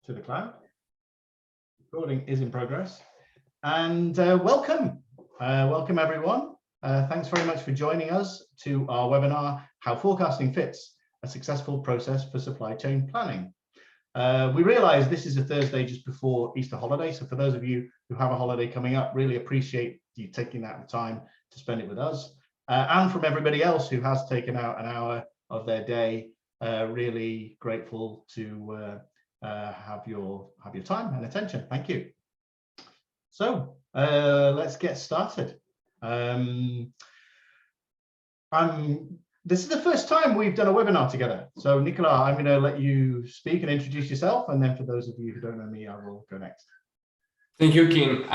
to the cloud. Recording is in progress. And welcome everyone. Thanks very much for joining us to our webinar, How Forecasting Fits, a Successful Process for Supply Chain Planning. We realize this is a Thursday just before Easter holiday. So for those of you who have a holiday coming up, really appreciate you taking that time to spend it with us. And from everybody else who has taken out an hour of their day, really grateful to have your time and attention. Thank you. So let's get started. This is the first time we've done a webinar together. So Nikolay, I'm going to let you speak and introduce yourself, and then for those of you who don't know me, I will go next. Thank you, Kien.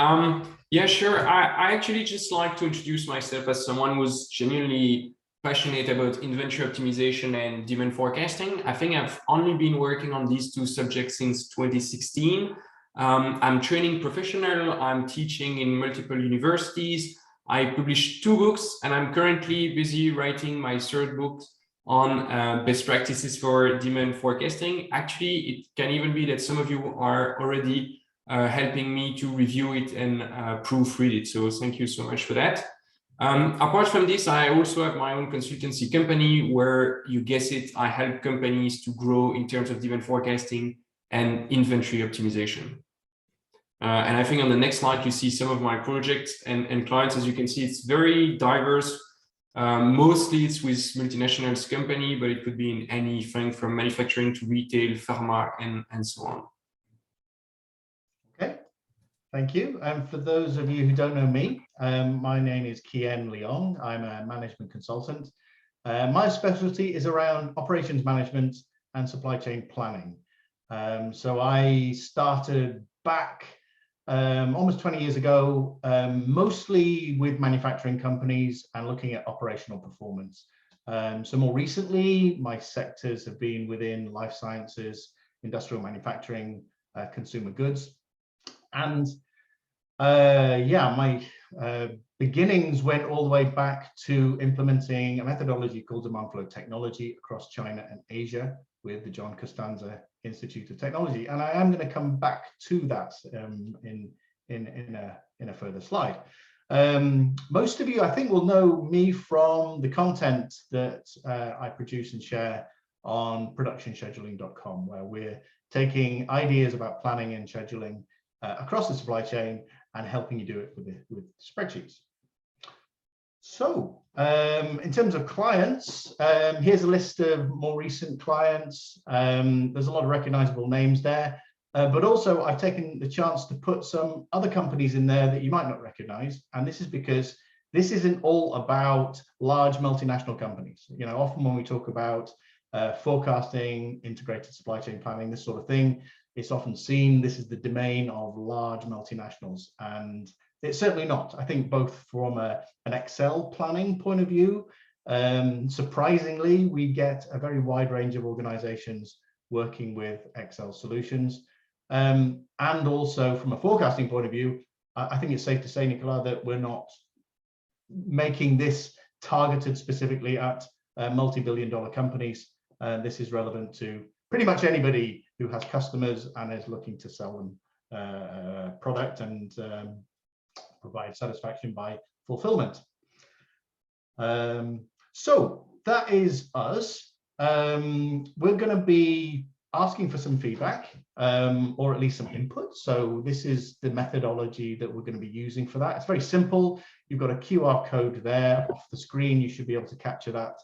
Yeah, sure. I actually just like to introduce myself as someone who's genuinely passionate about inventory optimization and demand forecasting. I think I've only been working on these two subjects since 2016. I'm training professional. I'm teaching in multiple universities. I published 2 books, and I'm currently busy writing my 3rd book on best practices for demand forecasting. Actually, it can even be that some of you are already helping me to review it and proofread it. So thank you so much for that. Apart from this, I also have my own consultancy company where, you guess it, I help companies to grow in terms of demand forecasting and inventory optimization. And I think on the next slide, you see some of my projects and clients. As you can see, it's very diverse. Mostly it's with multinationals company, but it could be in anything from manufacturing to retail, pharma, and so on. Okay, thank you. And for those of you who don't know me, my name is Kien. I'm a management consultant. My specialty is around operations management and supply chain planning. So I started back almost 20 years ago, mostly with manufacturing companies and looking at operational performance. So more recently, my sectors have been within life sciences, industrial manufacturing, consumer goods. And yeah, my beginnings went all the way back to implementing a methodology called demand flow technology across China and Asia with the John Costanza Institute of Technology. And I am going to come back to that in a further slide. Most of you, I think, will know me from the content that I produce and share on productionscheduling.com, where we're taking ideas about planning and scheduling across the supply chain and helping you do it with spreadsheets. So in terms of clients, here's a list of more recent clients. There's a lot of recognizable names there, but also I've taken the chance to put some other companies in there that you might not recognize. And this is because this isn't all about large multinational companies. You know, often when we talk about forecasting, integrated supply chain planning, this sort of thing, it's often seen this is the domain of large multinationals, and it's certainly not. I think both from an Excel planning point of view, surprisingly, we get a very wide range of organizations working with Excel solutions. And also from a forecasting point of view, I think it's safe to say, Nikolay, that we're not making this targeted specifically at multi-billion-dollar companies. This is relevant to pretty much anybody who has customers and is looking to sell them product and provide satisfaction by fulfillment. So that is us. We're going to be asking for some feedback or at least some input. So this is the methodology that we're going to be using for that. It's very simple. You've got a QR code there off the screen. You should be able to capture that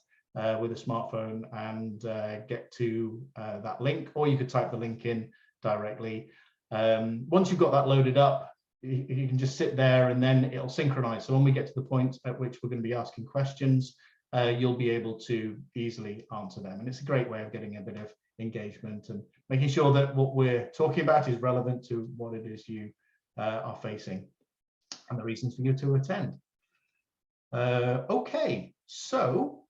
with a smartphone and get to that link, or you could type the link in directly. Once you've got that loaded up, you can just sit there and then it'll synchronize. So when we get to the point at which we're going to be asking questions, you'll be able to easily answer them. And it's a great way of getting a bit of engagement and making sure that what we're talking about is relevant to what it is you are facing and the reasons for you to attend. Okay, so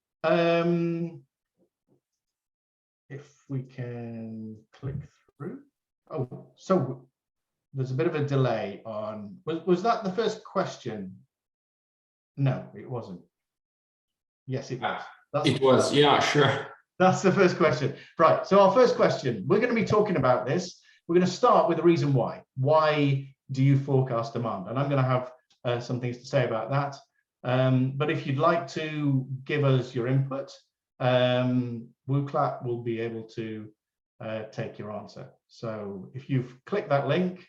if we can click through. Oh, so there's a bit of a delay on, was that the first question? No, it wasn't. Yes, it was. It was, yeah, sure. That's the first question. Right, so our first question, we're going to be talking about this. we're going to start with the reason why. Why do you forecast demand? And I'm going to have some things to say about that. But if you'd like to give us your input, WooClap will be able to take your answer. So if you've clicked that link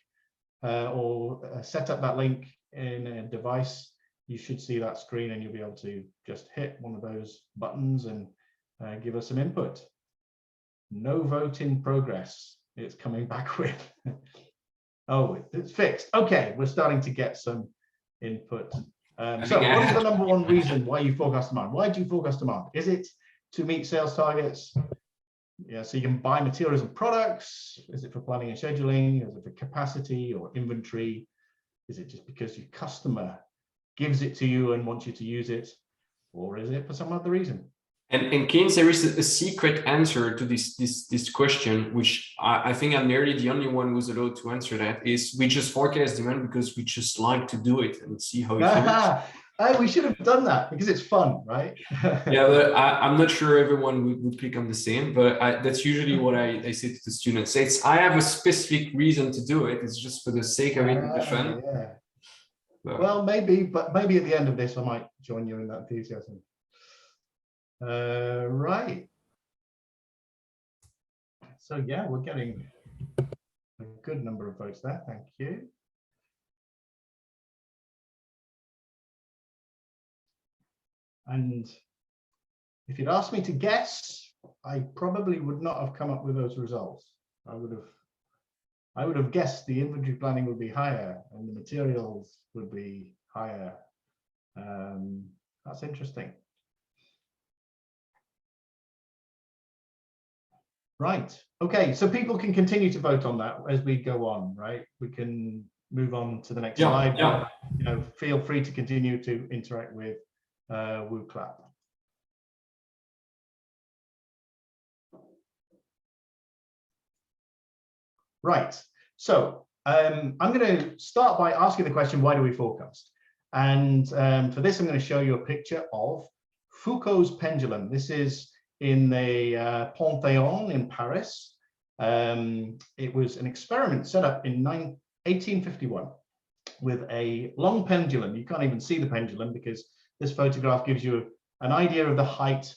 or set up that link in a device, you should see that screen and you'll be able to just hit one of those buttons and give us some input. No vote in progress, it's coming back with. Oh, it's fixed. Okay, we're starting to get some input. So what is the number one reason why you forecast demand? Why do you forecast demand? Is it to meet sales targets? Yeah, so you can buy materials and products. Is it for planning and scheduling? Is it for capacity or inventory? Is it just because your customer gives it to you and wants you to use it? Or is it for some other reason? And Kien, there is a secret answer to this question, which I think I'm nearly the only one who's allowed to answer that, is we just forecast demand because we just like to do it and see how it works. We should have done that because it's fun, right? Yeah, but I'm not sure everyone would click on the same, but that's usually what I say to the students. I have a specific reason to do it. It's just for the sake of it and the fun. Yeah. So. Well, maybe, but maybe at the end of this, I might join you in that enthusiasm. Right. So yeah, we're getting a good number of votes there. Thank you. And if you'd asked me to guess, I probably would not have come up with those results. I would have guessed the inventory planning would be higher and the materials would be higher. That's interesting. Right. Okay. So people can continue to vote on that as we go on, right? We can move on to the next slide. Yeah. But, you know, feel free to continue to interact with WooClap. Right. So I'm going to start by asking the question, why do we forecast? And for this, I'm going to show you a picture of Foucault's pendulum. This is in the Panthéon in Paris. It was an experiment set up in 1851 with a long pendulum. You can't even see the pendulum because this photograph gives you an idea of the height,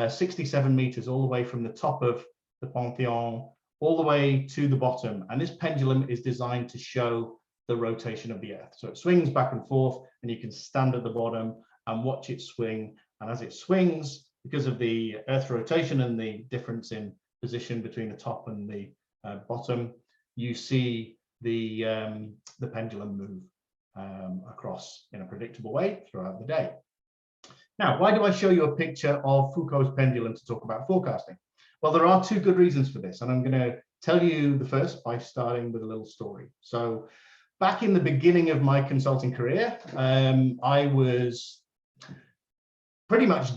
67 meters, all the way from the top of the Panthéon all the way to the bottom. And this pendulum is designed to show the rotation of the Earth. So it swings back and forth, and you can stand at the bottom and watch it swing. And as it swings, because of the Earth rotation and the difference in position between the top and the bottom, you see the pendulum move across in a predictable way throughout the day. Now, why do I show you a picture of Foucault's pendulum to talk about forecasting? Well, there are two good reasons for this, and I'm going to tell you the first by starting with a little story. So back in the beginning of my consulting career, I was pretty much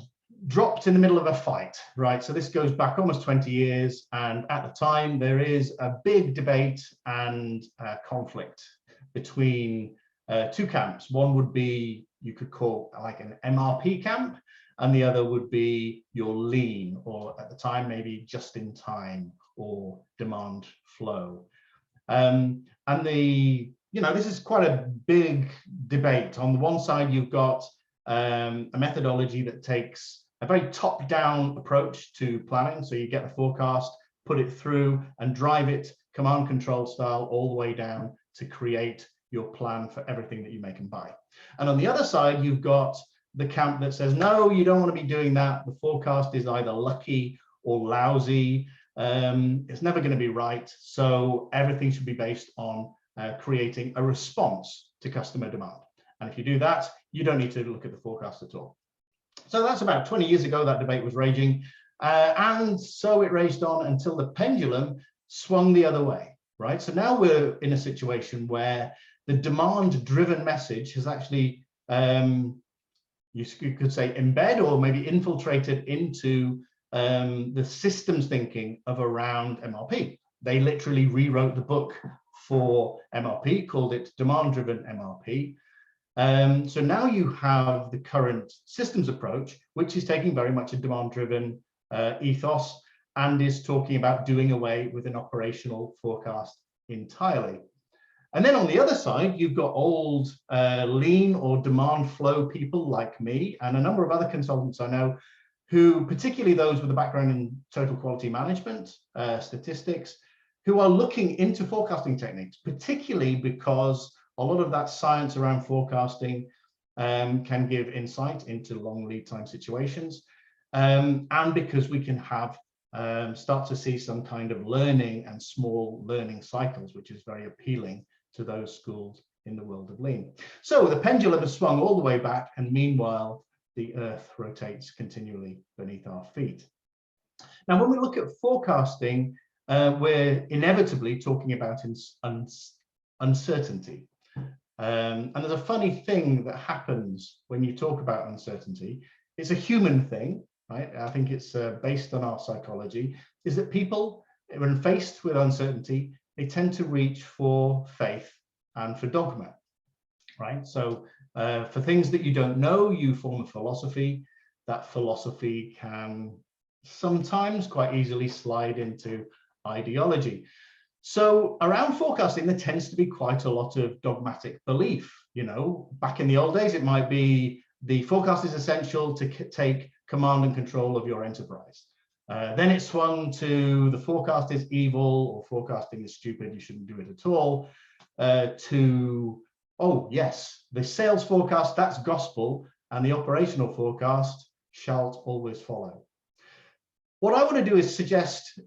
dropped in the middle of a fight, right? So this goes back almost 20 years. And at the time, there is a big debate and conflict between two camps. One would be, you could call like an MRP camp, and the other would be your lean, or at the time, maybe just in time or demand flow. And this is quite a big debate. On the one side, you've got a methodology that takes a very top-down approach to planning. So you get the forecast, put it through and drive it command control style all the way down to create your plan for everything that you make and buy. And on the other side, you've got the camp that says, no, you don't want to be doing that. The forecast is either lucky or lousy. It's never going to be right. So everything should be based on creating a response to customer demand. And if you do that, you don't need to look at the forecast at all. So that's about 20 years ago, that debate was raging. And so it raged on until the pendulum swung the other way, right? So now we're in a situation where the demand-driven message has actually, you could say, embed or maybe infiltrated into the systems thinking of around MRP. They literally rewrote the book for MRP, called it Demand-Driven MRP. So now you have the current systems approach, which is taking very much a demand-driven ethos and is talking about doing away with an operational forecast entirely. And then on the other side, you've got old lean or demand flow people like me and a number of other consultants I know who, particularly those with a background in total quality management, statistics, who are looking into forecasting techniques, particularly because a lot of that science around forecasting can give insight into long lead time situations, and because we can have start to see some kind of learning and small learning cycles, which is very appealing to those schools in the world of lean. So the pendulum has swung all the way back, and meanwhile, the earth rotates continually beneath our feet. Now, when we look at forecasting, we're inevitably talking about uncertainty. And there's a funny thing that happens when you talk about uncertainty. It's a human thing, right? I think it's based on our psychology, is that people, when faced with uncertainty, they tend to reach for faith and for dogma, right? So for things that you don't know, you form a philosophy. That philosophy can sometimes quite easily slide into ideology. So around forecasting, there tends to be quite a lot of dogmatic belief. You know, back in the old days, it might be the forecast is essential to take command and control of your enterprise. Then it swung to the forecast is evil, or forecasting is stupid, you shouldn't do it at all, to, oh yes, the sales forecast, that's gospel, and the operational forecast shall always follow. What I want to do is suggest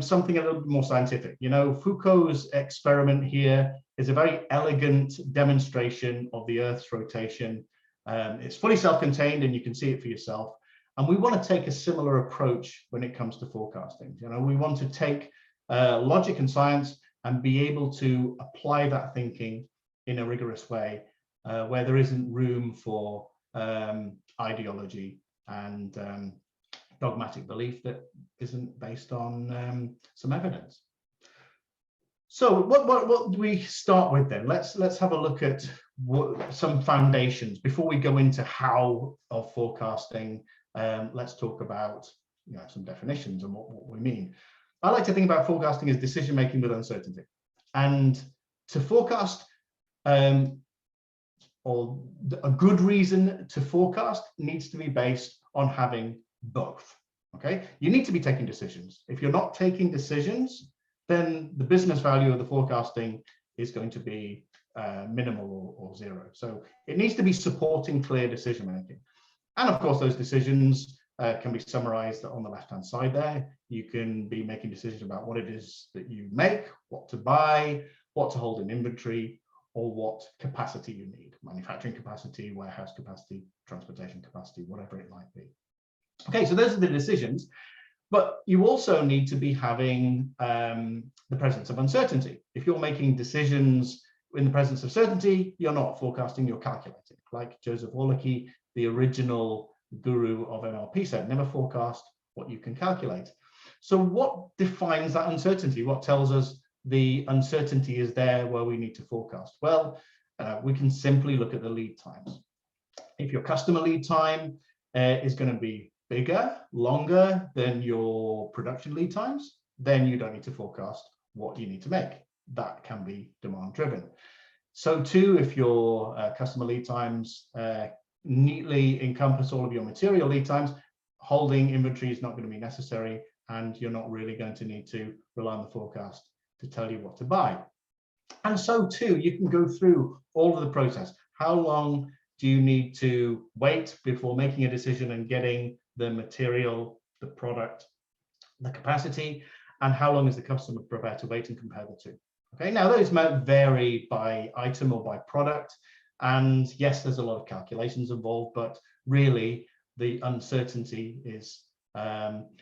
something a little bit more scientific. You know, Foucault's experiment here is a very elegant demonstration of the Earth's rotation. It's fully self-contained, and you can see it for yourself. And we want to take a similar approach when it comes to forecasting. You know, we want to take logic and science and be able to apply that thinking in a rigorous way, where there isn't room for ideology and dogmatic belief that isn't based on some evidence. So what do we start with then? Let's have a look at some foundations before we go into how of forecasting. Let's talk about some definitions and what we mean. I like to think about forecasting as decision making with uncertainty, and to forecast, or a good reason to forecast needs to be based on having both. Okay, you need to be taking decisions. If you're not taking decisions, then the business value of the forecasting is going to be minimal or zero. So it needs to be supporting clear decision making. And of course, those decisions can be summarized on the left-hand side there. You can be making decisions about what it is that you make, what to buy, what to hold in inventory, or what capacity you need, manufacturing capacity, warehouse capacity, transportation capacity, whatever it might be. Okay, so those are the decisions, but you also need to be having the presence of uncertainty. If you're making decisions in the presence of certainty, you're not forecasting, you're calculating. Like Joseph Wallerke, the original guru of NLP, said, never forecast what you can calculate. So what defines that uncertainty? What tells us the uncertainty is there where we need to forecast? Well, we can simply look at the lead times. If your customer lead time is going to be bigger, longer than your production lead times, then you don't need to forecast what you need to make. That can be demand driven. So too, if your customer lead times neatly encompass all of your material lead times, holding inventory is not going to be necessary, and you're not really going to need to rely on the forecast to tell you what to buy. And so too, you can go through all of the process. How long do you need to wait before making a decision and getting the material, the product, the capacity, and how long is the customer prepared to wait, and compare the two? Okay, now those might vary by item or by product. And yes, there's a lot of calculations involved, but really the uncertainty is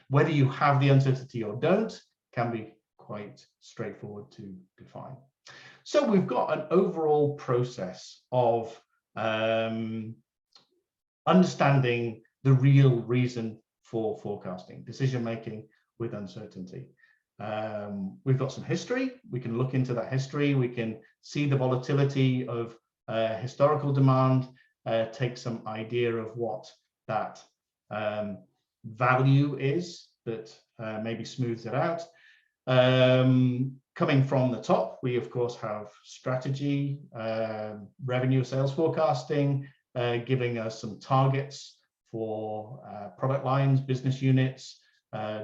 whether you have the uncertainty or don't can be quite straightforward to define. So we've got an overall process of understanding the real reason for forecasting, decision making with uncertainty. We've got some history. We can look into that history. We can see the volatility of historical demand, take some idea of what that coming from the top, we of course have strategy, revenue, sales forecasting, giving us some targets for product lines, business units,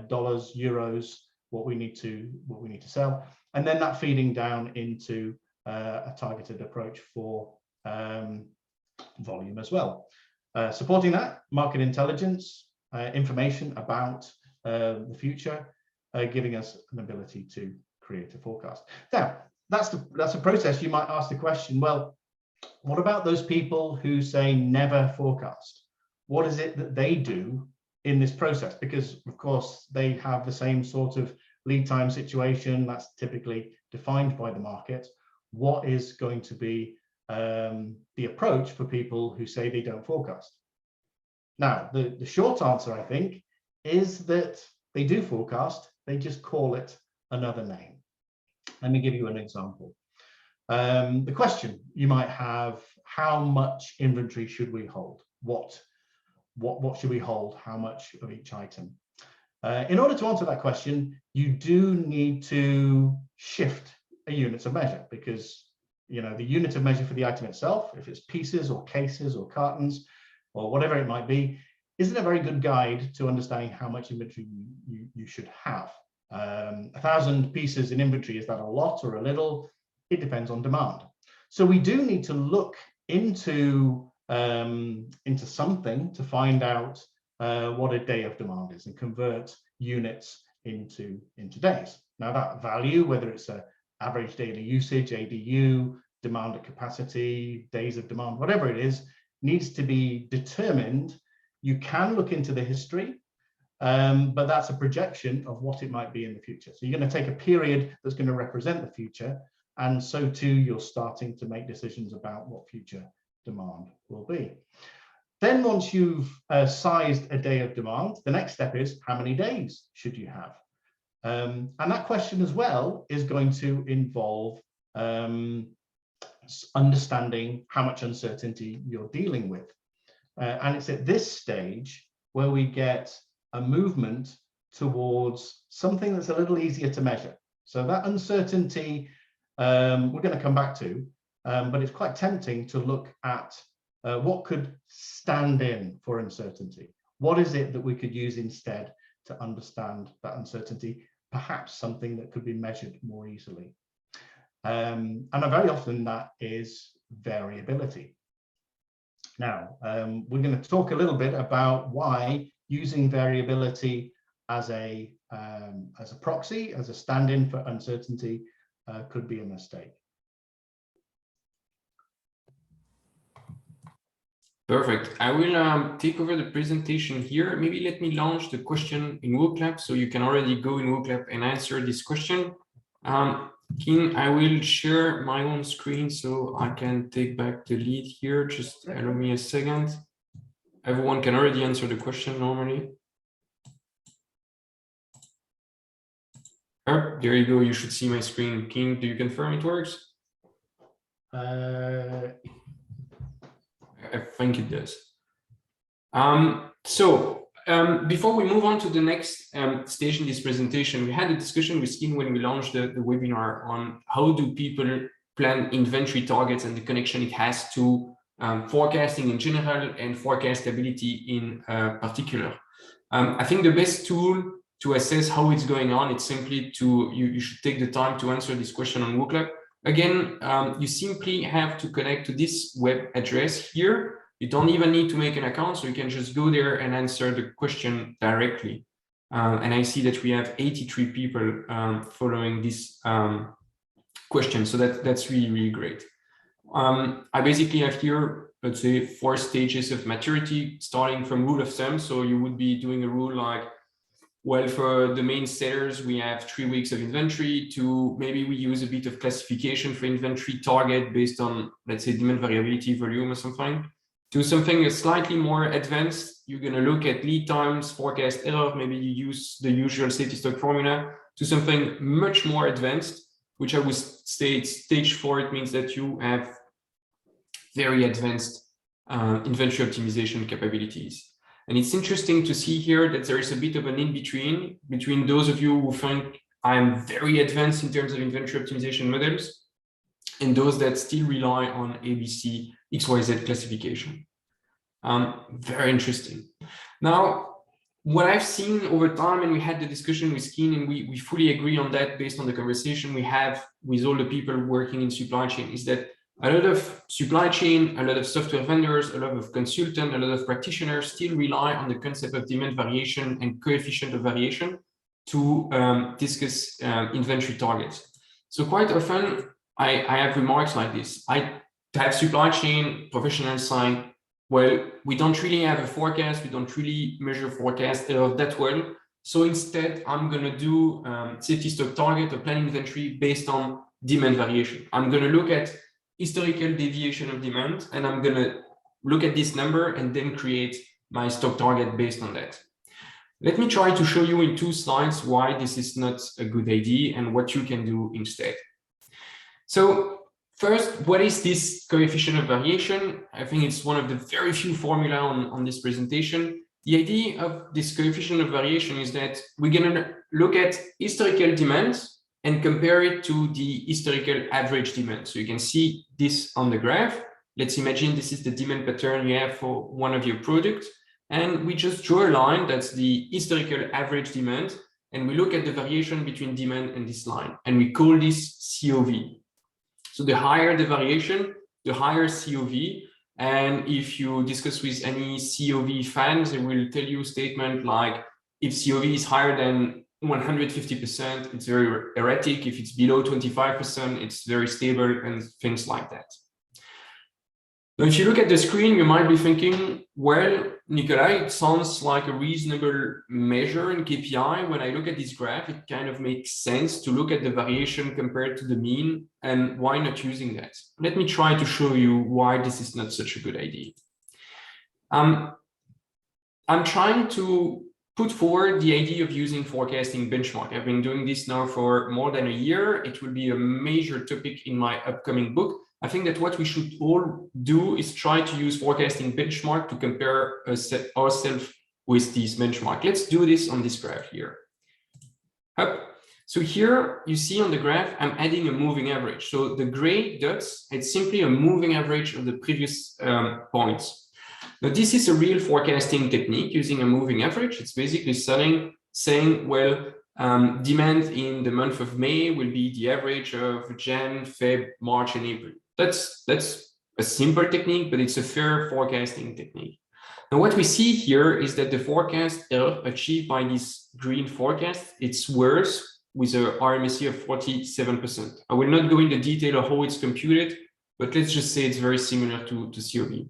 dollars, euros, what we need to sell, and then that feeding down into a targeted approach for volume as well. Supporting that, market intelligence, information about the future, giving us an ability to create a forecast. Now, that's a process. You might ask the question, well, what about those people who say never forecast? What is it that they do in this process? Because of course they have the same sort of lead time situation that's typically defined by the market. What is going to be the approach for people who say they don't forecast? Now, the short answer, I think, is that they do forecast, they just call it another name. Let me give you an example. The question you might have, how much inventory should we hold? What should we hold? How much of each item? In order to answer that question, you do need to shift a unit of measure, because the unit of measure for the item itself, if it's pieces or cases or cartons or whatever it might be, isn't a very good guide to understanding how much inventory you should have. 1,000 pieces in inventory, is that a lot or a little? It depends on demand. So we do need to look into something to find out what a day of demand is and convert units into days. Now that value, whether it's a average daily usage, ADU, demand at capacity, days of demand, whatever it is, needs to be determined. You can look into the history, but that's a projection of what it might be in the future. So you're going to take a period that's going to represent the future, and so too you're starting to make decisions about what future demand will be. Then once you've sized a day of demand, the next step is how many days should you have? And that question as well is going to involve understanding how much uncertainty you're dealing with. And it's at this stage where we get a movement towards something that's a little easier to measure. So that uncertainty, we're going to come back to, but it's quite tempting to look at what could stand in for uncertainty. What is it that we could use instead to understand that uncertainty? Perhaps something that could be measured more easily. And very often that is variability. Now, we're going to talk a little bit about why using variability as a proxy, as a stand-in for uncertainty, could be a mistake. Perfect. I will take over the presentation here. Maybe let me launch the question in WooClap, so you can already go in WooClap and answer this question. Kien, I will share my own screen so I can take back the lead here. Just allow me a second. Everyone can already answer the question normally. Oh, there you go. You should see my screen. Kien, do you confirm it works? I think it does. Before we move on to the next stage in this presentation, we had a discussion with Kien when we launched the webinar on how do people plan inventory targets and the connection it has to forecasting in general and forecastability in particular. I think the best tool to assess how it's going on, it's simply you should take the time to answer this question on WooClap. Again, you simply have to connect to this web address here. You don't even need to make an account, so you can just go there and answer the question directly. And I see that we have 83 people following this question, so that's really, really great. I basically have here, let's say, 4 stages of maturity, starting from rule of thumb. So you would be doing a rule like, well, for the main sellers, we have 3 weeks of inventory, to maybe we use a bit of classification for inventory target based on, let's say, demand variability, volume or something. To something slightly more advanced, you're going to look at lead times, forecast error, maybe you use the usual safety stock formula. To something much more advanced, which I would say stage 4, it means that you have very advanced inventory optimization capabilities. And it's interesting to see here that there is a bit of an in-between, between those of you who think I'm very advanced in terms of inventory optimization models, and those that still rely on ABC, XYZ classification. Very interesting. Now, what I've seen over time, and we had the discussion with Kien, and we fully agree on that based on the conversation we have with all the people working in supply chain, is that a lot of supply chain, a lot of software vendors, a lot of consultants, a lot of practitioners still rely on the concept of demand variation and coefficient of variation to discuss inventory targets. So quite often, I have remarks like this. I have supply chain professionals saying, well, we don't really have a forecast. We don't really measure forecast that well. So instead, I'm going to do safety stock target or plan inventory based on demand variation. I'm going to look at historical deviation of demand, and I'm going to look at this number and then create my stock target based on that. Let me try to show you in 2 slides why this is not a good idea and what you can do instead. So first, what is this coefficient of variation? I think it's one of the very few formula on this presentation. The idea of this coefficient of variation is that we're going to look at historical demand and compare it to the historical average demand. So you can see this on the graph. Let's imagine this is the demand pattern you have for one of your products. And we just draw a line that's the historical average demand. And we look at the variation between demand and this line. And we call this COV. So the higher the variation, the higher COV. And if you discuss with any COV fans, they will tell you a statement like, if COV is higher than 150%, it's very erratic. If it's below 25%, it's very stable, and things like that. Now, if you look at the screen, you might be thinking, well, Nikolay, it sounds like a reasonable measure in KPI. When I look at this graph, it kind of makes sense to look at the variation compared to the mean, and why not using that? Let me try to show you why this is not such a good idea. I'm trying to put forward the idea of using forecasting benchmark. I've been doing this now for more than a year. It will be a major topic in my upcoming book. I think that what we should all do is try to use forecasting benchmark to compare ourselves with these benchmark. Let's do this on this graph here. So here you see on the graph, I'm adding a moving average. So the gray dots, it's simply a moving average of the previous points. Now, this is a real forecasting technique using a moving average. It's basically saying, well, demand in the month of May will be the average of Jan, Feb, March, and April. That's a simple technique, but it's a fair forecasting technique. Now, what we see here is that the forecast error achieved by this green forecast, it's worse with a RMSE of 47%. I will not go into detail of how it's computed, but let's just say it's very similar to COV.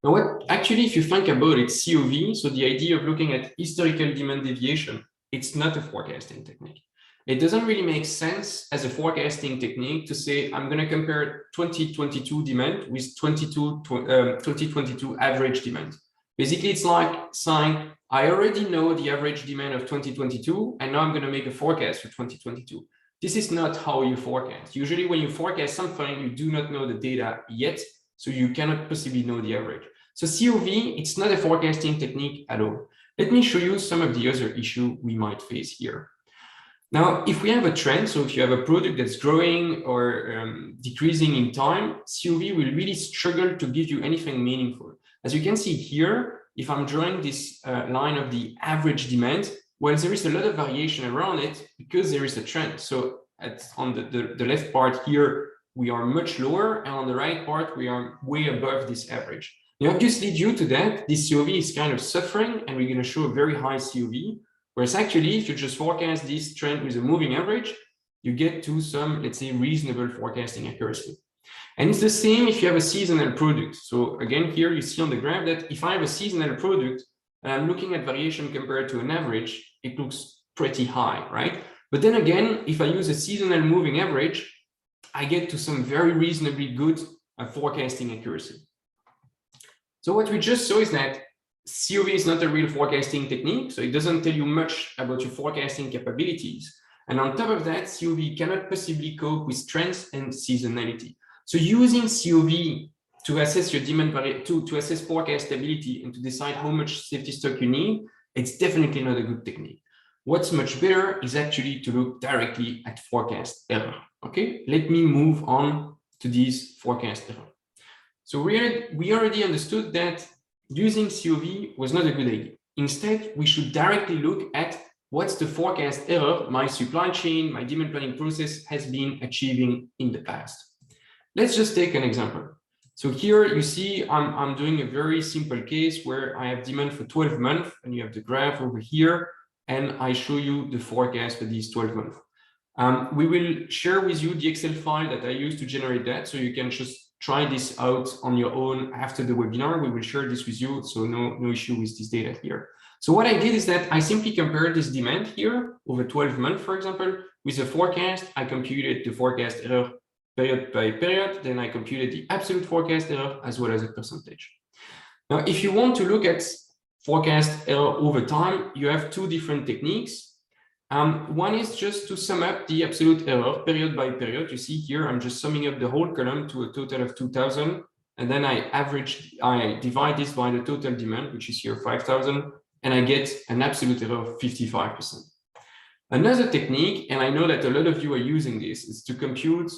Now, actually, if you think about it, COV, so the idea of looking at historical demand deviation, it's not a forecasting technique. It doesn't really make sense as a forecasting technique to say, I'm going to compare 2022 demand with 2022 average demand. Basically, it's like saying, I already know the average demand of 2022, and now I'm going to make a forecast for 2022. This is not how you forecast. Usually, when you forecast something, you do not know the data yet, so you cannot possibly know the average. So COV, it's not a forecasting technique at all. Let me show you some of the other issues we might face here. Now, if we have a trend, so if you have a product that's growing or decreasing in time, COV will really struggle to give you anything meaningful. As you can see here, if I'm drawing this line of the average demand, well, there is a lot of variation around it because there is a trend. So on the left part here, we are much lower, and on the right part, we are way above this average. Now, obviously, due to that, this COV is kind of suffering, and we're going to show a very high COV. Whereas actually, if you just forecast this trend with a moving average, you get to some, let's say, reasonable forecasting accuracy. And it's the same if you have a seasonal product. So again, here you see on the graph that if I have a seasonal product and I'm looking at variation compared to an average, it looks pretty high, right? But then again, if I use a seasonal moving average, I get to some very reasonably good forecasting accuracy. So what we just saw is that COV is not a real forecasting technique, so it doesn't tell you much about your forecasting capabilities. And on top of that, COV cannot possibly cope with trends and seasonality. So using COV to assess your demand to assess forecast stability and to decide how much safety stock you need, it's definitely not a good technique. what's much better is actually to look directly at forecast error. Okay, let me move on to these forecast error. So we already understood that using COV was not a good idea. Instead, we should directly look at what's the forecast error my supply chain, my demand planning process has been achieving in the past. Let's just take an example. So here you see I'm doing a very simple case where I have demand for 12 months, and you have the graph over here, and I show you the forecast for these 12 months. We will share with you the Excel file that I used to generate that, so you can just try this out on your own after the webinar. We will share this with you, so no issue with this data here. So what I did is that I simply compared this demand here over 12 months, for example, with a forecast. I computed the forecast error period by period, then I computed the absolute forecast error as well as a percentage. Now, if you want to look at forecast error over time, you have two different techniques. One is just to sum up the absolute error period by period. You see here, I'm just summing up the whole column to a total of 2,000. And then I divide this by the total demand, which is here 5,000, and I get an absolute error of 55%. Another technique, and I know that a lot of you are using this, is to compute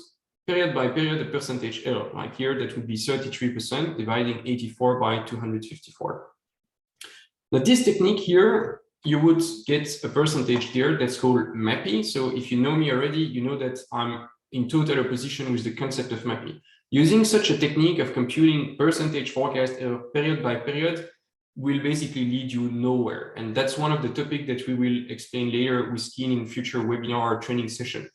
period by period a percentage error. Like here, that would be 33%, dividing 84 by 254. Now, this technique here, you would get a percentage there that's called MAPI. So if you know me already, you know that I'm in total opposition with the concept of MAPI. Using such a technique of computing percentage forecast error period by period will basically lead you nowhere. And that's one of the topics that we will explain later with Kien in future webinar or training session.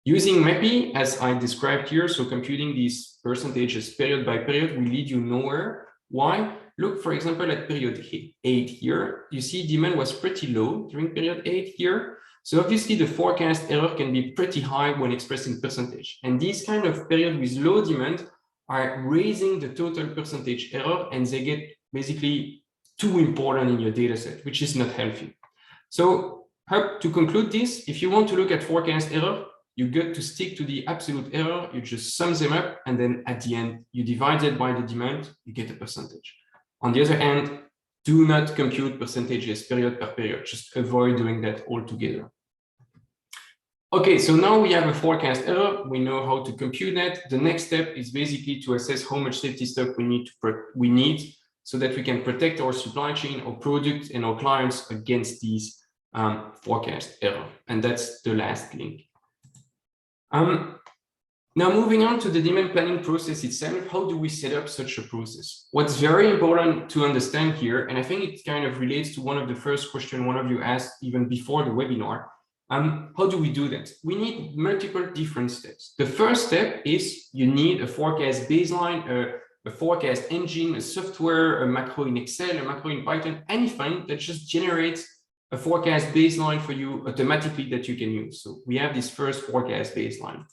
Using MAPI, as I described here, so computing these percentages period by period will lead you nowhere. Why? Look, for example, at period 8 here, you see demand was pretty low during period 8 here. So obviously the forecast error can be pretty high when expressing percentage. And these kind of periods with low demand are raising the total percentage error, and they get basically too important in your data set, which is not healthy. So to conclude this, if you want to look at forecast error, you get to stick to the absolute error, you just sum them up, and then at the end, you divide it by the demand, you get a percentage. On the other hand, do not compute percentages period per period. Just avoid doing that altogether. Okay, so now we have a forecast error. We know how to compute that. The next step is basically to assess how much safety stock we need so that we can protect our supply chain, our product, and our clients against these forecast error. And that's the last link. Now, moving on to the demand planning process itself, how do we set up such a process? What's very important to understand here, and I think it kind of relates to one of the first questions one of you asked even before the webinar, how do we do that? We need multiple different steps. The first step is you need a forecast baseline, a forecast engine, a software, a macro in Excel, a macro in Python, anything that just generates a forecast baseline for you automatically that you can use. So we have this first forecast baseline.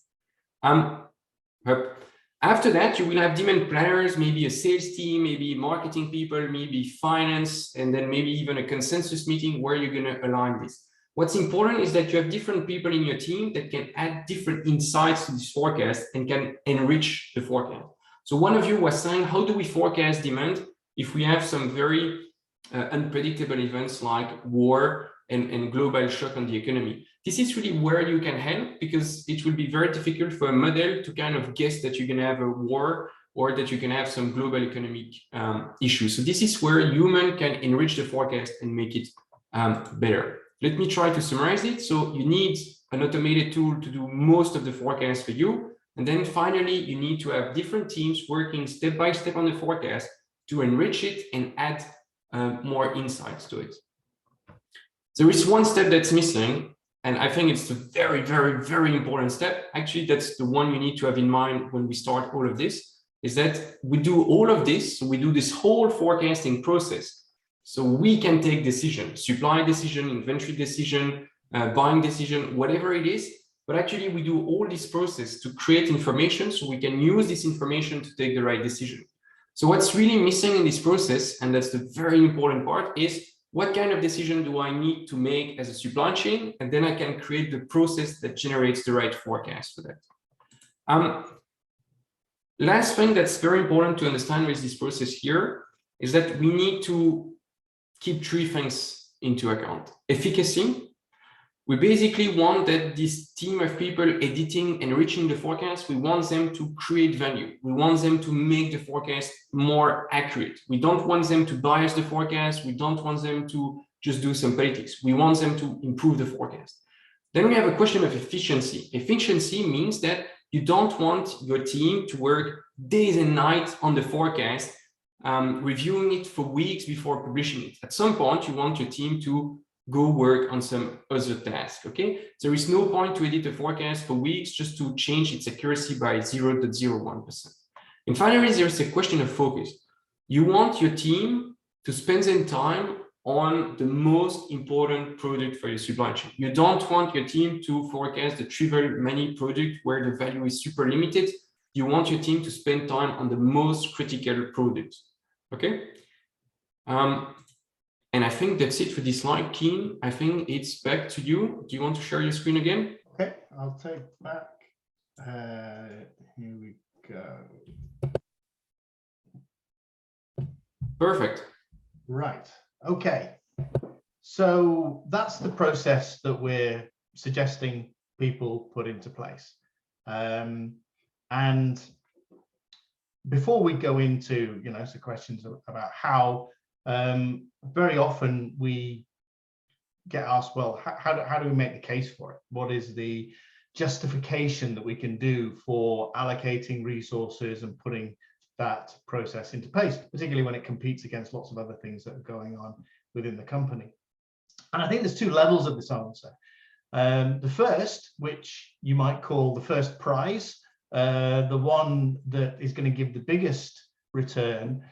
After that, you will have demand planners, maybe a sales team, maybe marketing people, maybe finance, and then maybe even a consensus meeting where you're going to align this. What's important is that you have different people in your team that can add different insights to this forecast and can enrich the forecast. So one of you was saying, how do we forecast demand if we have some very unpredictable events like war and global shock on the economy? This is really where you can help, because it will be very difficult for a model to kind of guess that you're going to have a war or that you can have some global economic issues. So this is where human can enrich the forecast and make it better. Let me try to summarize it. So you need an automated tool to do most of the forecast for you. And then finally, you need to have different teams working step by step on the forecast to enrich it and add more insights to it. There is one step that's missing, and I think it's a very, very, very important step. Actually, that's the one you need to have in mind when we start all of this, is that we do all of this, we do this whole forecasting process, so we can take decisions, supply decision, inventory decision, buying decision, whatever it is. But actually, we do all this process to create information so we can use this information to take the right decision. So what's really missing in this process, and that's the very important part, is what kind of decision do I need to make as a supply chain? And then I can create the process that generates the right forecast for that. Last thing that's very important to understand with this process here is that we need to keep three things into account: efficacy, We basically want that this team of people editing, enriching the forecast, we want them to create value. We want them to make the forecast more accurate. We don't want them to bias the forecast. We don't want them to just do some politics. We want them to improve the forecast. Then we have a question of efficiency. Efficiency means that you don't want your team to work days and nights on the forecast, reviewing it for weeks before publishing it. At some point, you want your team to go work on some other task, okay? There is no point to edit a forecast for weeks just to change its accuracy by 0.01%. And finally, there's a question of focus. You want your team to spend some time on the most important product for your supply chain. You don't want your team to forecast the trivial many product where the value is super limited. You want your team to spend time on the most critical products, okay? And I think that's it for this slide, Kien. I think it's back to you. Do you want to share your screen again? Okay, I'll take back. Here we go. Perfect. Right. Okay. So that's the process that we're suggesting people put into place. And before we go into, some questions about how, very often we get asked, well, how do we make the case for it? What is the justification that we can do for allocating resources and putting that process into place, particularly when it competes against lots of other things that are going on within the company? And I think there's two levels of this answer. The first, which you might call the first prize, the one that is going to give the biggest return,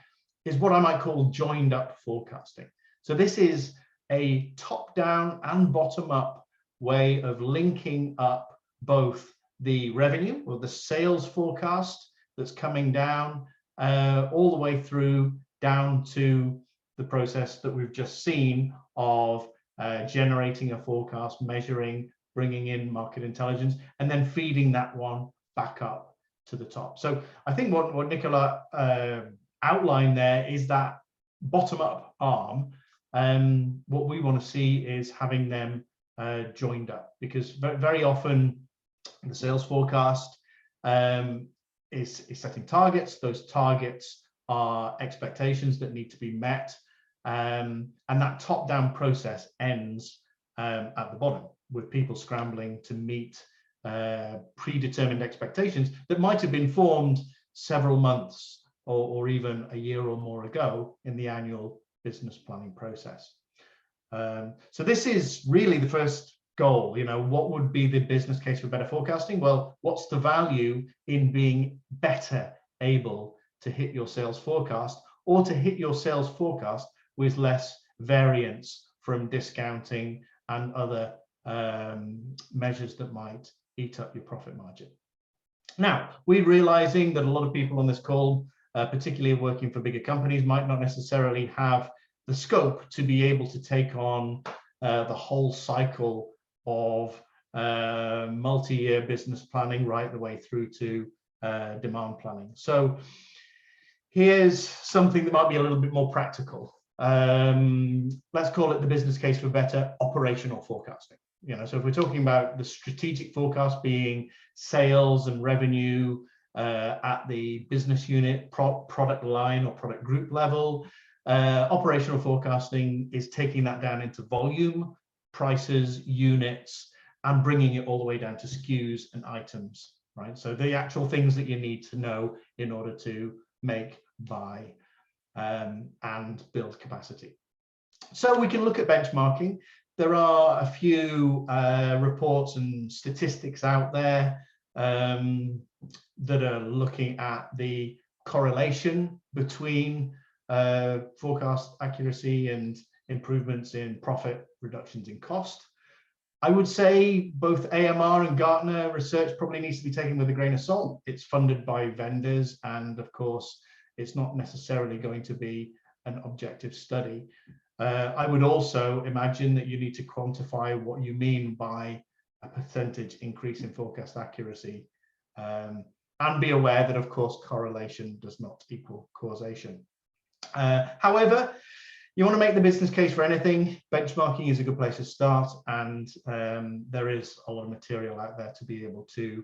is what I might call joined up forecasting. So this is a top-down and bottom-up way of linking up both the revenue or the sales forecast that's coming down all the way through down to the process that we've just seen of generating a forecast, measuring, bringing in market intelligence, and then feeding that one back up to the top. So I think what Nikolay outlined there is that bottom-up arm. What we want to see is having them joined up, because very often the sales forecast is setting targets. Those targets are expectations that need to be met, and that top-down process ends at the bottom with people scrambling to meet predetermined expectations that might have been formed several months or even a year or more ago in the annual business planning process. So this is really the first goal. What would be the business case for better forecasting? Well, what's the value in being better able to hit your sales forecast, or to hit your sales forecast with less variance from discounting and other measures that might eat up your profit margin? Now, we're realizing that a lot of people on this call, particularly working for bigger companies, might not necessarily have the scope to be able to take on the whole cycle of multi-year business planning right the way through to demand planning. So here's something that might be a little bit more practical. Let's call it the business case for better operational forecasting. So if we're talking about the strategic forecast being sales and revenue at the business unit, product line or product group level, operational forecasting is taking that down into volume, prices, units, and bringing it all the way down to SKUs and items, right? So the actual things that you need to know in order to make, buy, and build capacity. So we can look at benchmarking. There are a few reports and statistics out there that are looking at the correlation between forecast accuracy and improvements in profit, reductions in cost. I would say both AMR and Gartner research probably needs to be taken with a grain of salt. It's funded by vendors, and of course, it's not necessarily going to be an objective study. I would also imagine that you need to quantify what you mean by a percentage increase in forecast accuracy, and be aware that, of course, correlation does not equal causation. However, You want to make the business case for anything, benchmarking is a good place to start, and there is a lot of material out there to be able to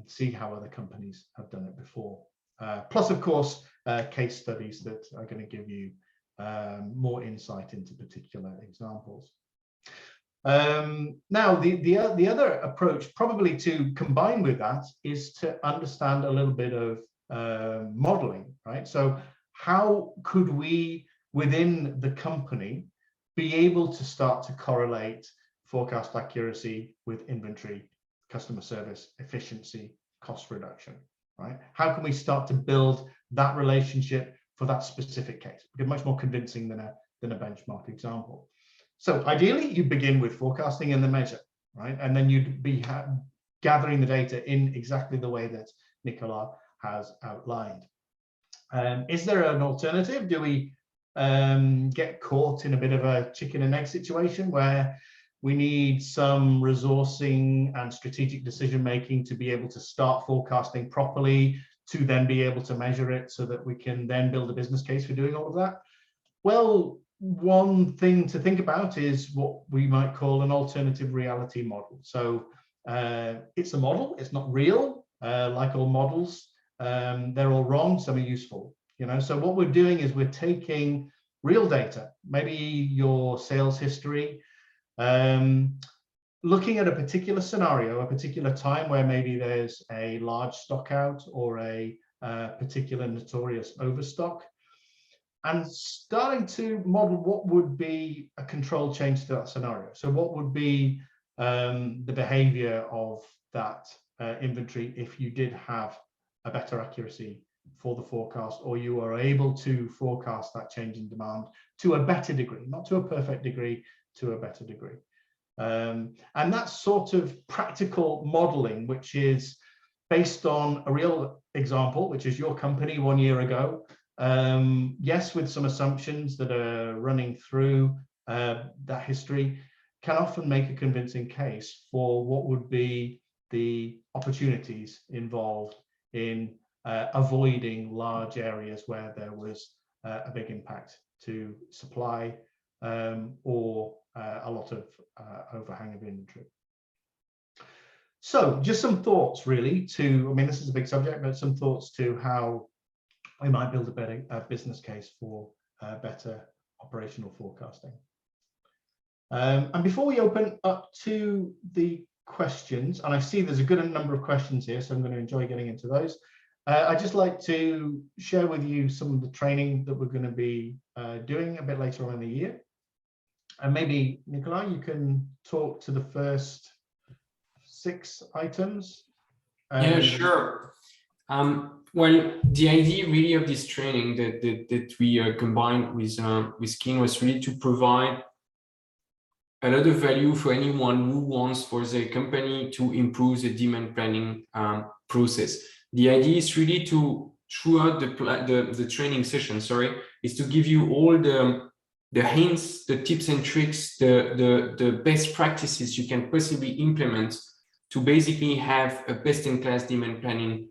see how other companies have done it before. Plus, of course, case studies that are going to give you more insight into particular examples. Now, the other approach probably to combine with that is to understand a little bit of modeling, right? So how could we, within the company, be able to start to correlate forecast accuracy with inventory, customer service, efficiency, cost reduction, right? How can we start to build that relationship for that specific case? Because much more convincing than a benchmark example. So ideally, you begin with forecasting and the measure, right? And then you'd be gathering the data in exactly the way that Nikolay has outlined. Is there an alternative? Do we get caught in a bit of a chicken and egg situation where we need some resourcing and strategic decision making to be able to start forecasting properly, to then be able to measure it so that we can then build a business case for doing all of that? Well, one thing to think about is what we might call an alternative reality model. So it's a model, it's not real, like all models. They're all wrong, some are useful. So what we're doing is we're taking real data, maybe your sales history, looking at a particular scenario, a particular time where maybe there's a large stock out or a particular notorious overstock, and starting to model what would be a control change to that scenario. So what would be the behavior of that inventory if you did have a better accuracy for the forecast, or you are able to forecast that change in demand to a better degree, not to a perfect degree, to a better degree. And that's sort of practical modeling, which is based on a real example, which is your company 1 year ago. Yes, with some assumptions that are running through that history, can often make a convincing case for what would be the opportunities involved in avoiding large areas where there was a big impact to supply or a lot of overhang of inventory. So just some thoughts really to, I mean, this is a big subject, but some thoughts to how we might build a better business case for better operational forecasting. And before we open up to the questions, and I see there's a good number of questions here, so I'm going to enjoy getting into those. I'd just like to share with you some of the training that we're going to be doing a bit later on in the year. And maybe, Nikolay, you can talk to the first 6 items. Yeah, sure. Well, the idea really of this training that we combined with Kien was really to provide a lot of value for anyone who wants for their company to improve the demand planning process. The idea is really to, throughout the training session, is to give you all the hints, the tips and tricks, the best practices you can possibly implement to basically have a best-in-class demand planning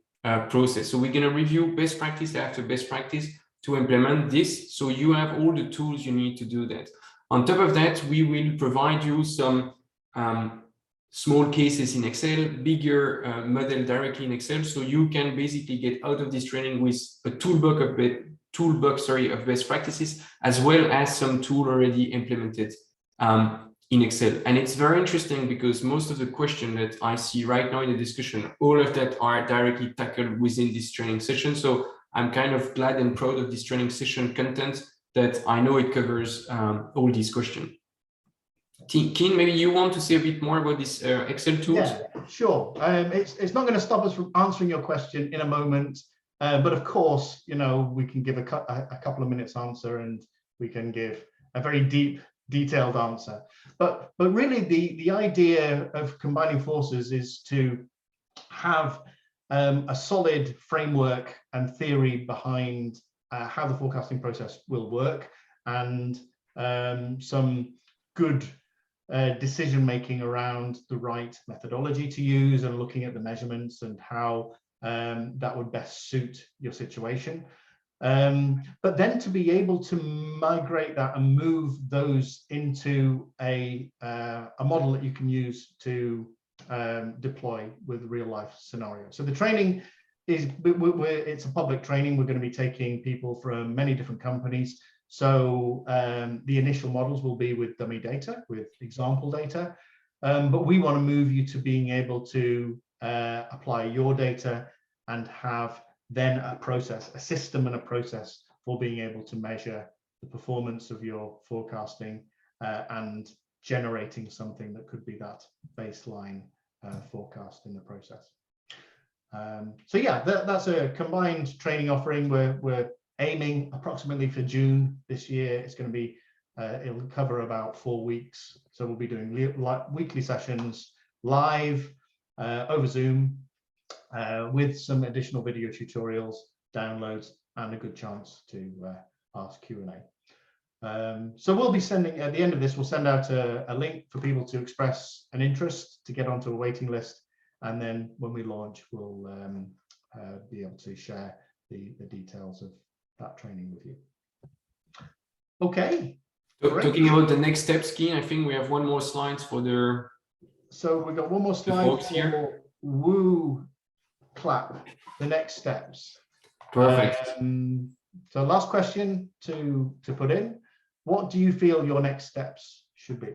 process. So we're going to review best practice after best practice to implement this, so you have all the tools you need to do that. On top of that, we will provide you some small cases in Excel, bigger model directly in Excel, so you can basically get out of this training with a toolbox of best practices, as well as some tool already implemented in Excel. And it's very interesting because most of the questions that I see right now in the discussion, all of that are directly tackled within this training session. So I'm kind of glad and proud of this training session content that I know it covers all these questions. Kien, maybe you want to say a bit more about this Excel tools? Yeah, sure. It's not going to stop us from answering your question in a moment, but of course, we can give a couple of minutes answer, and we can give a very detailed answer. But really, the idea of combining forces is to have a solid framework and theory behind how the forecasting process will work, and some good decision making around the right methodology to use, and looking at the measurements and how that would best suit your situation. But then to be able to migrate that and move those into a model that you can use to deploy with real life scenarios. So the training is, it's a public training. We're going to be taking people from many different companies. So the initial models will be with dummy data, with example data. But we want to move you to being able to apply your data and have then a process, a system and a process for being able to measure the performance of your forecasting and generating something that could be that baseline forecast in the process. So yeah, that's a combined training offering. We're aiming approximately for June this year. It's going to be, it'll cover about 4 weeks. So we'll be doing weekly sessions live over Zoom with some additional video tutorials, downloads, and a good chance to ask Q&A. So we'll be sending, at the end of this, we'll send out a link for people to express an interest to get onto a waiting list. And then when we launch, we'll be able to share the details of that training with you. Okay. Talking about the next steps, Kien, I think we have one more slide for the. So we've got one more slide here. Woo clap, the next steps. Perfect. So last question to put in. What do you feel your next steps should be?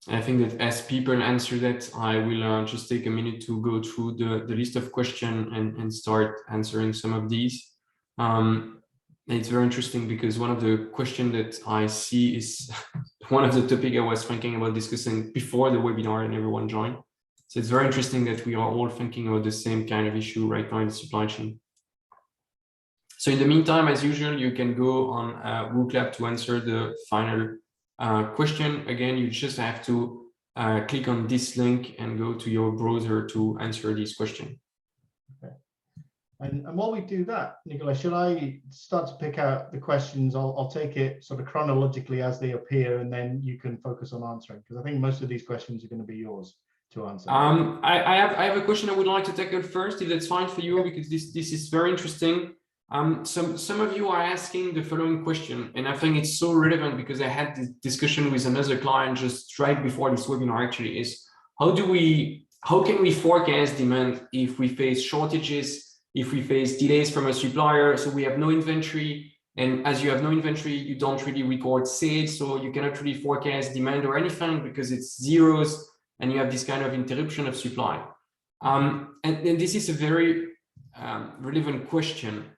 I think that as people answer that, I will just take a minute to go through the list of questions and start answering some of these. It's very interesting because one of the questions that I see is one of the topics I was thinking about discussing before the webinar and everyone joined. So it's very interesting that we are all thinking about the same kind of issue right now in the supply chain. So in the meantime, as usual, you can go on WooClap to answer the final question. Again, you just have to click on this link and go to your browser to answer this question. Okay. And while we do that, Nikolay, should I start to pick out the questions? I'll take it sort of chronologically as they appear, and then you can focus on answering, because I think most of these questions are going to be yours to answer. I have a question I would like to tackle first, if that's fine for you, because this is very interesting. Some of you are asking the following question, and I think it's so relevant because I had this discussion with another client just right before this webinar actually, is how can we forecast demand if we face shortages, if we face delays from a supplier, so we have no inventory, and as you have no inventory, you don't really record sales, so you cannot really forecast demand or anything because it's zeros, and you have this kind of interruption of supply. And this is a very relevant question.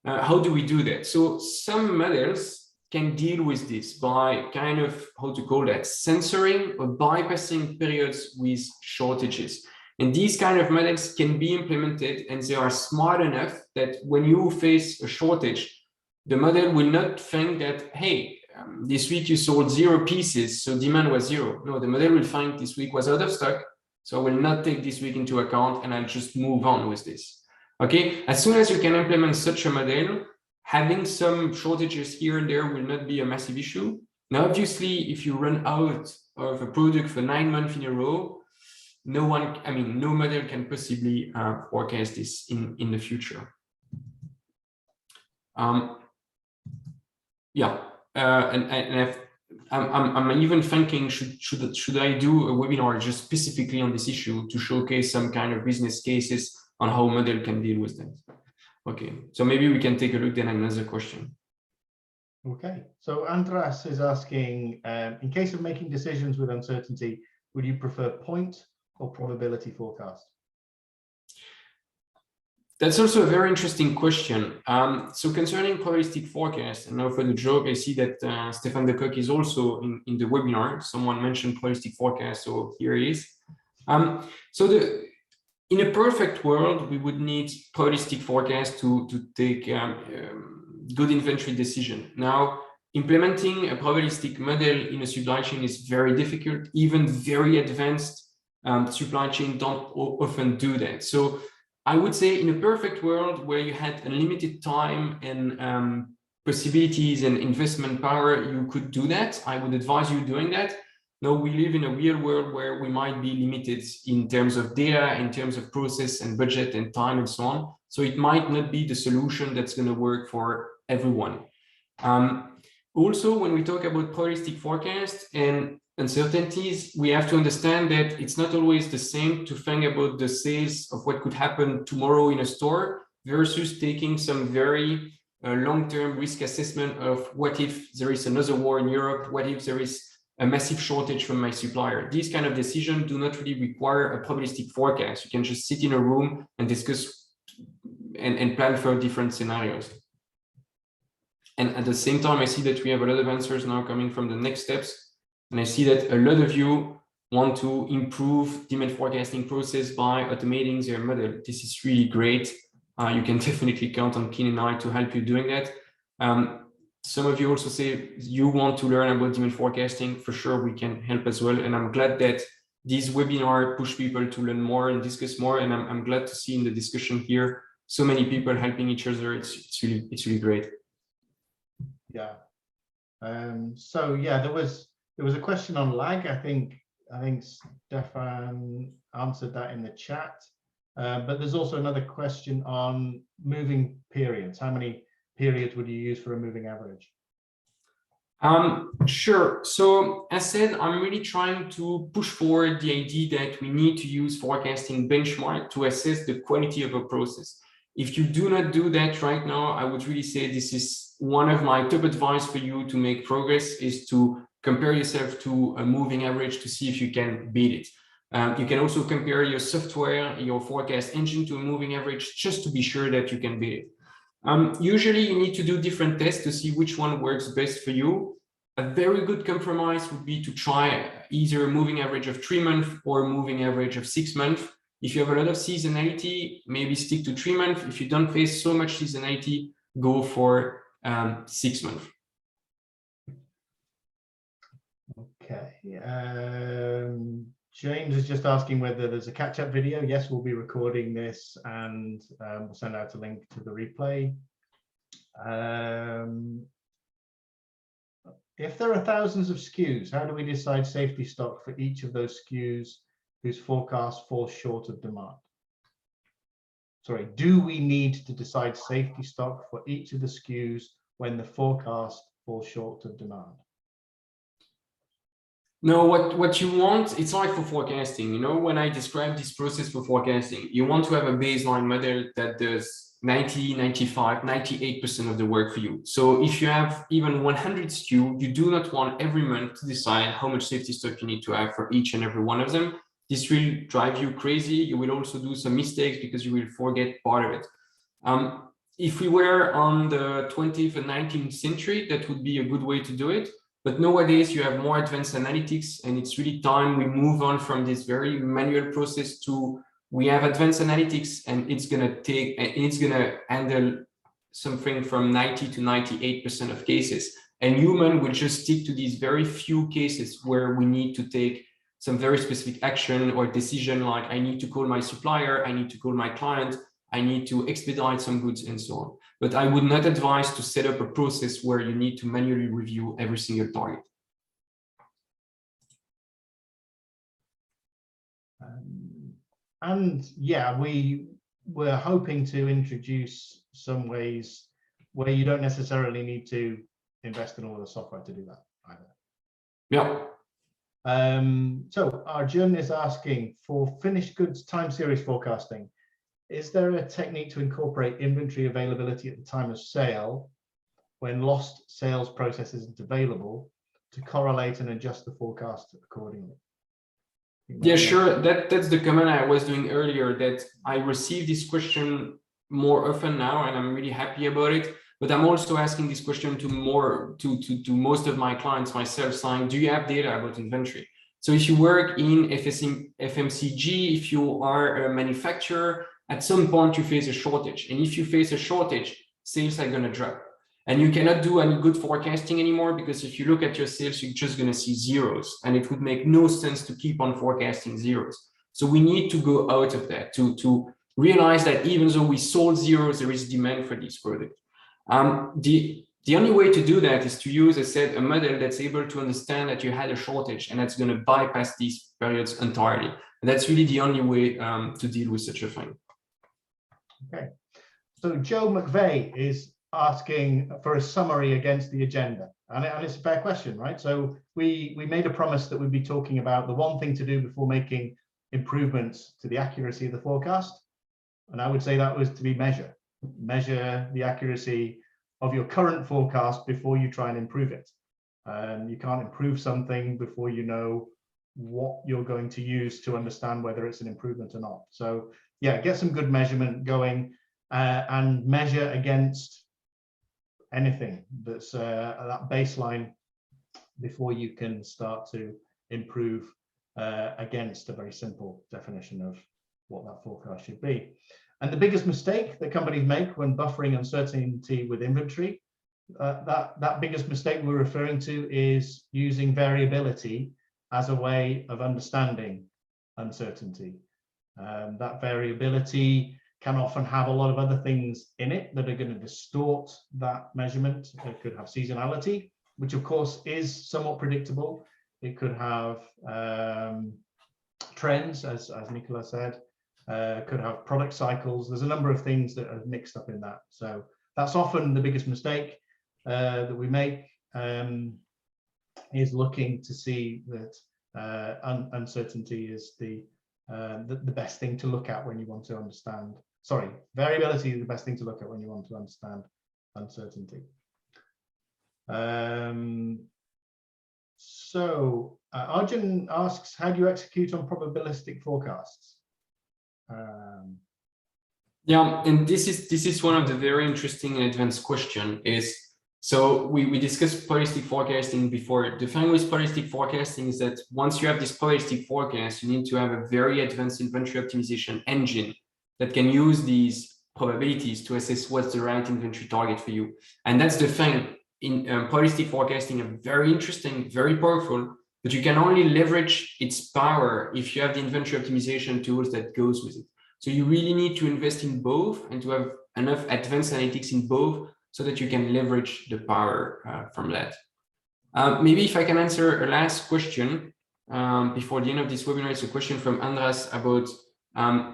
How do we do that? So some models can deal with this by kind of, how to call that, censoring or bypassing periods with shortages. And these kind of models can be implemented, and they are smart enough that when you face a shortage, the model will not think that, hey, this week you sold 0 pieces, so demand was 0. No, the model will think this week was out of stock, so I will not take this week into account, and I'll just move on with this. Okay, as soon as you can implement such a model, having some shortages here and there will not be a massive issue. Now, obviously, if you run out of a product for 9 months in a row, no model can possibly forecast this in the future. Yeah, I'm even thinking, should I do a webinar just specifically on this issue to showcase some kind of business cases on how model can deal with that? Okay, so maybe we can take a look then at another question. Okay, so Andras is asking, in case of making decisions with uncertainty, would you prefer point or probability forecast? That's also a very interesting question. So concerning probabilistic forecast, and now for the joke, I see that Stefan de Kock is also in the webinar. Someone mentioned probabilistic forecast, so here he is. In a perfect world, we would need probabilistic forecast to take good inventory decision. Now, implementing a probabilistic model in a supply chain is very difficult. Even very advanced supply chain don't often do that. So I would say in a perfect world where you had unlimited time and possibilities and investment power, you could do that. I would advise you doing that. No, we live in a real world where we might be limited in terms of data, in terms of process and budget and time and so on. So it might not be the solution that's going to work for everyone. Also, when we talk about probabilistic forecasts and uncertainties, we have to understand that it's not always the same to think about the sales of what could happen tomorrow in a store versus taking some very long-term risk assessment of what if there is another war in Europe, what if there is a massive shortage from my supplier. These kind of decisions do not really require a probabilistic forecast. You can just sit in a room and discuss and plan for different scenarios. And at the same time, I see that we have a lot of answers now coming from the next steps. And I see that a lot of you want to improve demand forecasting process by automating their model. This is really great. You can definitely count on Kien and I to help you doing that. Some of you also say you want to learn about demand forecasting. For sure, we can help as well. And I'm glad that these webinars push people to learn more and discuss more. And I'm glad to see in the discussion here so many people helping each other. It's really great. Yeah. So yeah, there was a question on lag. I think Stefan answered that in the chat. But there's also another question on moving periods. How many periods would you use for a moving average? Sure. So as said, I'm really trying to push forward the idea that we need to use forecasting benchmark to assess the quality of a process. If you do not do that right now, I would really say this is one of my top advice for you to make progress is to compare yourself to a moving average to see if you can beat it. You can also compare your software, your forecast engine to a moving average just to be sure that you can beat it. Usually you need to do different tests to see which one works best for you. A very good compromise would be to try either a moving average of 3 months or a moving average of 6 months. If you have a lot of seasonality, maybe stick to 3 months. If you don't face so much seasonality, go for 6 months. Okay. James is just asking whether there's a catch-up video. Yes, we'll be recording this and we'll send out a link to the replay. If there are thousands of SKUs, how do we decide safety stock for each of those SKUs whose forecast falls short of demand? Sorry, do we need to decide safety stock for each of the SKUs when the forecast falls short of demand? No, what you want, it's like for forecasting, you know, when I describe this process for forecasting, you want to have a baseline model that does 90, 95, 98% of the work for you. So if you have even 100 SKU, you do not want every month to decide how much safety stock you need to have for each and every one of them. This will drive you crazy. You will also do some mistakes because you will forget part of it. If we were on the 20th and 19th century, that would be a good way to do it. But nowadays you have more advanced analytics and it's really time we move on from this very manual process to we have advanced analytics and it's going to handle something from 90 to 98% of cases. And human will just stick to these very few cases where we need to take some very specific action or decision, like I need to call my supplier, I need to call my client, I need to expedite some goods and so on. But I would not advise to set up a process where you need to manually review every single target. And yeah, we're hoping to introduce some ways where you don't necessarily need to invest in all of the software to do that either. Yeah. So Arjun is asking for finished goods time series forecasting. Is there a technique to incorporate inventory availability at the time of sale when lost sales process isn't available to correlate and adjust the forecast accordingly? Yeah, sure. That's the comment I was doing earlier, that I receive this question more often now, and I'm really happy about it. But I'm also asking this question to most of my clients myself, saying, do you have data about inventory? So if you work in FMCG, if you are a manufacturer, at some point you face a shortage. And if you face a shortage, sales are going to drop. And you cannot do any good forecasting anymore, because if you look at your sales, you're just going to see zeros. And it would make no sense to keep on forecasting zeros. So we need to go out of that to realize that even though we sold zeros, there is demand for this product. The The only way to do that is to use, as I said, a model that's able to understand that you had a shortage and that's going to bypass these periods entirely. And that's really the only way to deal with such a thing. Okay. So Joe McVeigh is asking for a summary against the agenda. And it's a fair question, right? So we made a promise that we'd be talking about the one thing to do before making improvements to the accuracy of the forecast. And I would say that was to be measure the accuracy of your current forecast before you try and improve it. You can't improve something before you know what you're going to use to understand whether it's an improvement or not. So yeah, get some good measurement going and measure against anything that's that baseline before you can start to improve against a very simple definition of what that forecast should be. And the biggest mistake that companies make when buffering uncertainty with inventory, that biggest mistake we're referring to is using variability as a way of understanding uncertainty. That variability can often have a lot of other things in it that are going to distort that measurement. It could have seasonality, which of course is somewhat predictable. It could have trends, as Nikolay said. Could have product cycles. There's a number of things that are mixed up in that. So that's often the biggest mistake that we make, is looking to see that uncertainty is the best thing to look at when you want to understand. Sorry, variability is the best thing to look at when you want to understand uncertainty. So Arjun asks, how do you execute on probabilistic forecasts? Yeah, and this is one of the very interesting and advanced question is, so we discussed probabilistic forecasting before. The thing with probabilistic forecasting is that once you have this probabilistic forecast, you need to have a very advanced inventory optimization engine that can use these probabilities to assess what's the right inventory target for you. And that's the thing in probabilistic forecasting, are very interesting, very powerful, but you can only leverage its power if you have the inventory optimization tools that goes with it. So you really need to invest in both and to have enough advanced analytics in both so that you can leverage the power from that. Maybe if I can answer a last question before the end of this webinar. It's a question from Andras about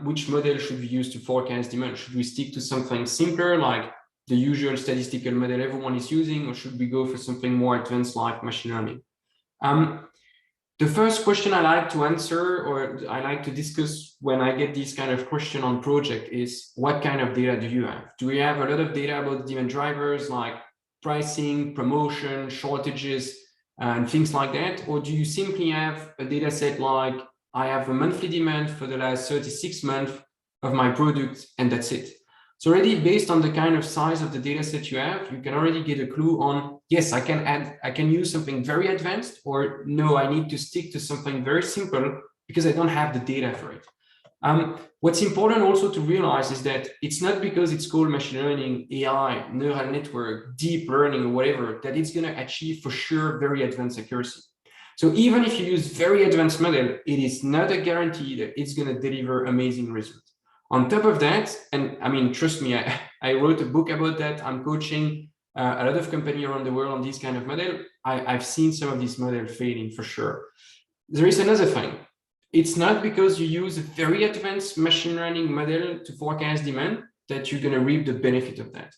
which model should we use to forecast demand? Should we stick to something simpler like the usual statistical model everyone is using, or should we go for something more advanced like machine learning? The first question I like to answer, or I like to discuss when I get this kind of question on project, is what kind of data do you have? Do we have a lot of data about demand drivers like pricing, promotion, shortages, and things like that? Or do you simply have a data set like, I have a monthly demand for the last 36 months of my product, and that's it? So already based on the kind of size of the data set you have, you can already get a clue on, yes, I can use something very advanced, or no, I need to stick to something very simple because I don't have the data for it. What's important also to realize is that it's not because it's called machine learning, AI, neural network, deep learning, or whatever, that it's going to achieve for sure very advanced accuracy. So even if you use very advanced model, it is not a guarantee that it's going to deliver amazing results. On top of that, and I mean, trust me, I wrote a book about that. I'm coaching a lot of companies around the world on this kind of model. I've seen some of these models failing for sure. There is another thing. It's not because you use a very advanced machine learning model to forecast demand that you're going to reap the benefit of that.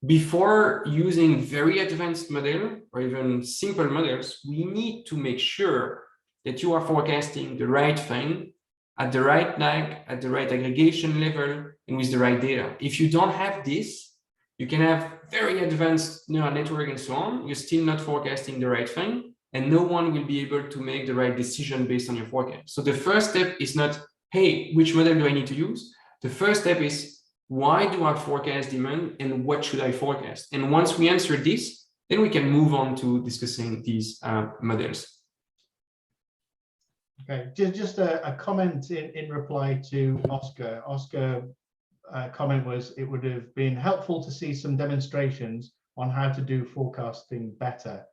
Before using very advanced model or even simple models, we need to make sure that you are forecasting the right thing at the right lag, at the right aggregation level, and with the right data. If you don't have this, you can have very advanced neural network and so on. You're still not forecasting the right thing, and no one will be able to make the right decision based on your forecast. So the first step is not, hey, which model do I need to use? The first step is, why do I forecast demand and what should I forecast? And once we answer this, then we can move on to discussing these models. Okay, just a comment in reply to Oscar. Oscar comment was, it would have been helpful to see some demonstrations on how to do forecasting better.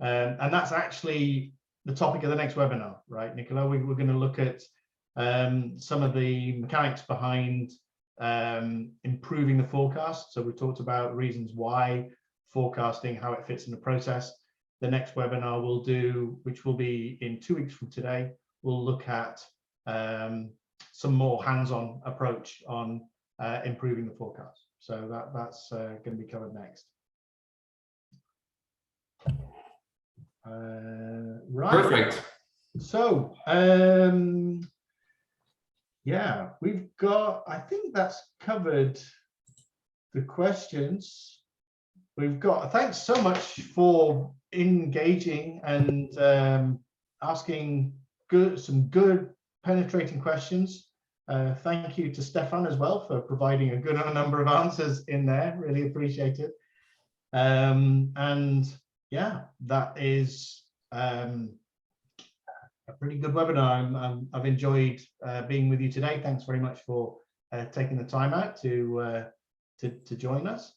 And that's actually the topic of the next webinar, right, Nikolay? We're going to look at some of the mechanics behind improving the forecast. So we talked about reasons why forecasting, how it fits in the process. The next webinar we'll do, which will be in 2 weeks from today, we'll look at some more hands-on approach on improving the forecast. So that's going to be covered next. Right. Perfect. So, yeah, we've got, I think that's covered the questions. We've got, thanks so much for engaging and asking some good penetrating questions. Thank you to Stefan as well for providing a good number of answers in there. Really appreciate it. And yeah, that is a pretty good webinar. I've enjoyed being with you today. Thanks very much for taking the time out to join us.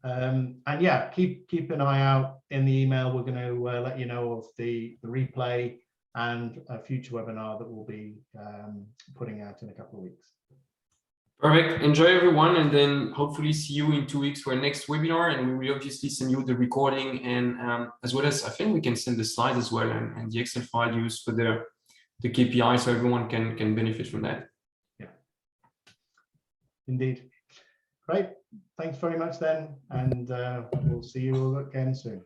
And yeah, keep an eye out in the email. We're going to let you know of the replay and a future webinar that we'll be putting out in a couple of weeks. Perfect. Enjoy everyone, and then hopefully see you in 2 weeks for our next webinar. And we will obviously send you the recording, and as well as I think we can send the slides as well, and the Excel file used for the KPI, so everyone can benefit from that. Yeah, indeed. Great. Thanks very much then, and we'll see you all again soon.